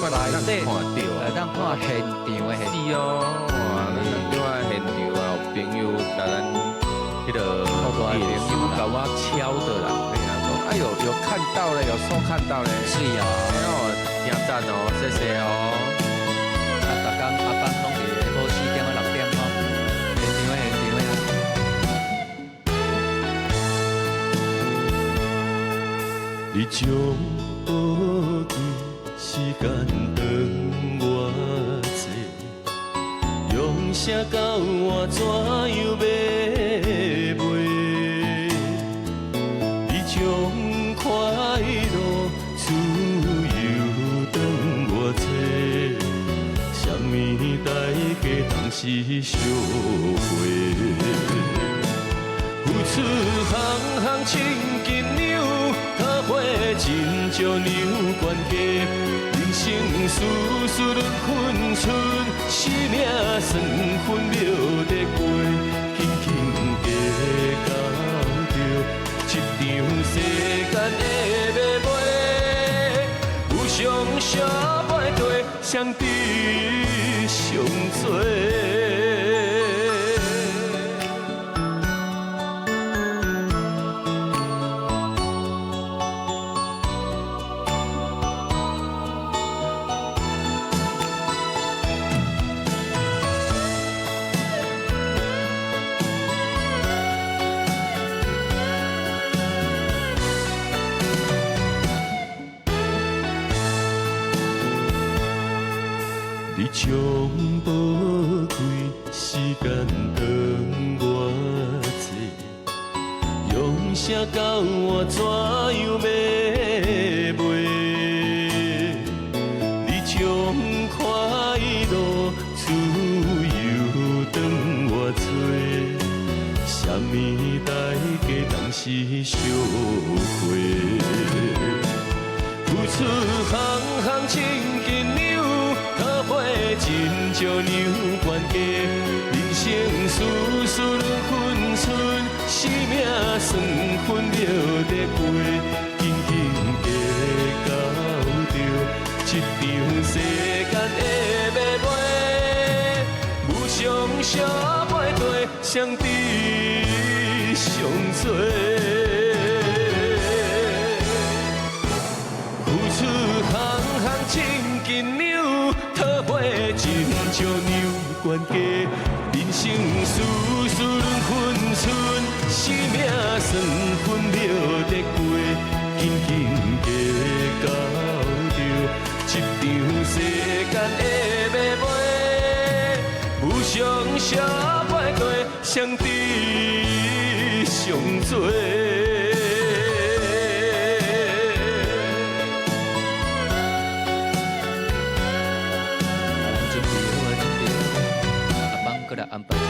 馆内当看到来当看现场的是哦，哇，咱对啊现场啊，有朋友甲咱迄个脸书甲我敲的啦，跟他说，哎呦，有看到了，有收看到了，是啊，哎呦，挺赞哦，谢谢哦。啊，逐工阿班拢伫下晡4点啊6点吼，现场的你将宝贵时间还我者，用啥教我怎样要卖？你将快乐自由还我者，什么代价当是烧花？付出行行千斤两，讨回真少两关家。人生事事轮分寸，生命算分了得过，轻轻加到着一场世间的马尾。有上少歹地，相知上多。你将宝贵时间还我者，用啥教我怎样要卖？你将快乐自由还我做，什么代价当是烧花？付出行行千斤两，讨回真少两关家。人生事事轮分寸，生命算分了得过，轻轻加到着一场世间的马尾。无上少歹地，相知上多。付出行行千斤两，讨回真少两关家。人生事事轮分寸，生命算分了得过，轻轻加到着一场世间的马尾。有上少歹地，相知上多。阿邦过来安排。